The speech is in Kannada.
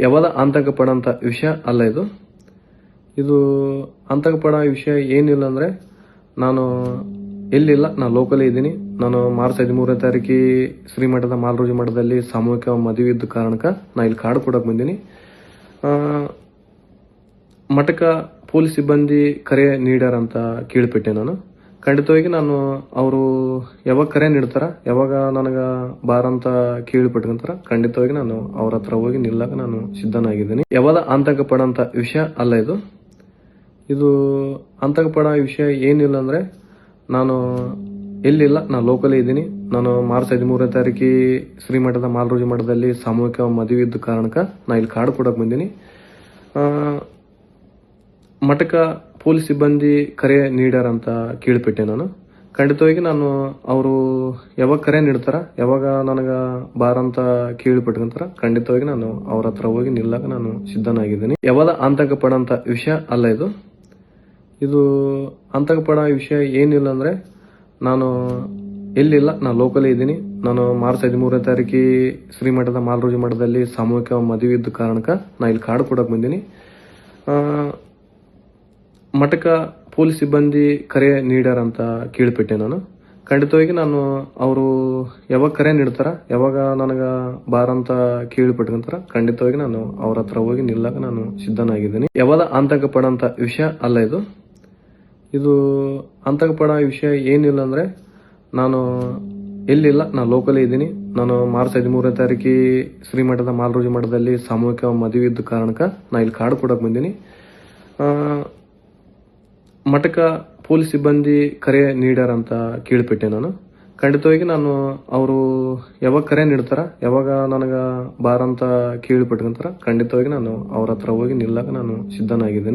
ಯಾವಾಗ ಆತಂಕ ಪಡೋಂಥ ವಿಷಯ ಅಲ್ಲ ಇದು. ಇದು ಆತಂಕ ಪಡೋ ವಿಷಯ ಏನಿಲ್ಲ ಅಂದರೆ, ನಾನು ಎಲ್ಲಿಲ್ಲ, ನಾನು ಲೋಕಲೇ ಇದ್ದೀನಿ. ನಾನು ಮಾರ್ಚ್ 13ನೇ ತಾರೀಕು ಶ್ರೀಮಠದ ಮಾಲರೋಜಿ ಮಠದಲ್ಲಿ ಸಾಮೂಹಿಕ ಮದುವೆ ಇದ್ದ ಕಾರಣಕ್ಕೆ ನಾನು ಇಲ್ಲಿ ಕಾರ್ಡ್ ಕೊಡಕ್ಕೆ ಬಂದೀನಿ. ಮಠಕ್ಕೆ ಪೊಲೀಸ್ ಸಿಬ್ಬಂದಿ ಕರೆ ನೀಡ್ಯಾರ ಅಂತ ಕೇಳಿಬಿಟ್ಟೆ ನಾನು. ಖಂಡಿತವಾಗಿ ನಾನು ಅವರು ಯಾವಾಗ ಕರೆ ನೀಡ್ತಾರ, ಯಾವಾಗ ನನಗೆ ಬಾರಂತ ಕೇಳಿಬಿಟ್ಕೊಂತಾರ, ಖಂಡಿತವಾಗಿ ನಾನು ಅವ್ರ ಹತ್ರ ಹೋಗಿ ನಿಲ್ಲಕ್ಕೆ ನಾನು ಸಿದ್ಧನಾಗಿದ್ದೀನಿ. ಯಾವಾಗ ಆತಂಕ ಪಡೋಂಥ ವಿಷಯ ಅಲ್ಲ ಇದು. ಇದು ಆತಂಕ ಪಡೋ ವಿಷಯ ಏನಿಲ್ಲ ಅಂದರೆ, ನಾನು ಎಲ್ಲಿಲ್ಲ, ನಾನು ಲೋಕಲೇ ಇದ್ದೀನಿ. ನಾನು ಮಾರ್ಚ್ 13ನೇ ತಾರೀಕು ಶ್ರೀಮಠದ ಮಾಲರೋಜಿ ಮಠದಲ್ಲಿ ಸಾಮೂಹಿಕ ಮದುವೆ ಇದ್ದ ಕಾರಣಕ್ಕೆ ನಾನು ಇಲ್ಲಿ ಕಾರ್ಡ್ ಕೊಡಕ್ಕೆ ಬಂದೀನಿ. ಮಠಕ್ಕೆ ಪೊಲೀಸ್ ಸಿಬ್ಬಂದಿ ಕರೆ ನೀಡ್ಯಾರ ಅಂತ ಕೇಳಿಬಿಟ್ಟೆ ನಾನು. ಖಂಡಿತವಾಗಿ ನಾನು ಅವರು ಯಾವಾಗ ಕರೆ ನೀಡ್ತಾರ, ಯಾವಾಗ ನನಗೆ ಬಾರಂತ ಕೇಳಿಬಿಟ್ಕೊಂತಾರ, ಖಂಡಿತವಾಗಿ ನಾನು ಅವ್ರ ಹತ್ರ ಹೋಗಿ ನಿಲ್ಲಕ್ಕೆ ನಾನು ಸಿದ್ಧನಾಗಿದ್ದೀನಿ. ಯಾವಾಗ ಆತಂಕ ಪಡೋಂಥ ವಿಷಯ ಅಲ್ಲ ಇದು. ಇದು ಆತಂಕ ಪಡೋ ವಿಷಯ ಏನಿಲ್ಲ ಅಂದರೆ, ನಾನು ಎಲ್ಲಿಲ್ಲ, ನಾನು ಲೋಕಲೇ ಇದ್ದೀನಿ. ನಾನು ಮಾರ್ಚ್ 13ನೇ ತಾರೀಕು ಶ್ರೀಮಠದ ಮಾಲರೋಜಿ ಮಠದಲ್ಲಿ ಸಾಮೂಹಿಕ ಮದುವೆ ಇದ್ದ ಕಾರಣಕ್ಕೆ ನಾನು ಇಲ್ಲಿ ಕಾರ್ಡ್ ಕೊಡಕ್ಕೆ ಬಂದೀನಿ. ಮಠಕ್ಕೆ ಪೊಲೀಸ್ ಸಿಬ್ಬಂದಿ ಕರೆ ನೀಡ್ಯಾರ ಅಂತ ಕೇಳಿಬಿಟ್ಟೆ ನಾನು. ಖಂಡಿತವಾಗಿ ನಾನು ಅವರು ಯಾವಾಗ ಕರೆ ನೀಡ್ತಾರ, ಯಾವಾಗ ನನಗೆ ಬಾರಂತ ಕೇಳಿಬಿಟ್ಕೊಂತಾರ, ಖಂಡಿತವಾಗಿ ನಾನು ಅವ್ರ ಹತ್ರ ಹೋಗಿ ನಿಲ್ಲಕ್ಕೆ ನಾನು ಸಿದ್ಧನಾಗಿದ್ದೀನಿ. ಯಾವಾಗ ಆತಂಕ ಪಡೋಂಥ ವಿಷಯ ಅಲ್ಲ ಇದು. ಇದು ಆತಂಕ ಪಡೋ ವಿಷಯ ಏನಿಲ್ಲ ಅಂದರೆ, ನಾನು ಎಲ್ಲಿಲ್ಲ, ನಾನು ಲೋಕಲೇ ಇದ್ದೀನಿ. ನಾನು ಮಾರ್ಚ್ 13ನೇ ತಾರೀಕು ಶ್ರೀಮಠದ ಮಾಲರೋಜಿ ಮಠದಲ್ಲಿ ಸಾಮೂಹಿಕ ಮದುವೆ ಇದ್ದ ಕಾರಣಕ್ಕೆ ನಾನು ಇಲ್ಲಿ ಕಾರ್ಡ್ ಕೊಡಕ್ಕೆ ಬಂದೀನಿ. ಮಠಕ್ಕೆ ಪೊಲೀಸ್ ಸಿಬ್ಬಂದಿ ಕರೆ ನೀಡ್ಯಾರ ಅಂತ ಕೇಳಿಬಿಟ್ಟೆ ನಾನು. ಖಂಡಿತವಾಗಿ ನಾನು ಅವರು ಯಾವಾಗ ಕರೆ ನೀಡ್ತಾರ, ಯಾವಾಗ ನನಗೆ ಬಾರಂತ ಕೇಳಿಬಿಟ್ಕೊಂತಾರ, ಖಂಡಿತವಾಗಿ ನಾನು ಅವ್ರ ಹತ್ರ ಹೋಗಿ ನಿಲ್ಲಕ್ಕೆ ನಾನು ಸಿದ್ಧನಾಗಿದ್ದೀನಿ.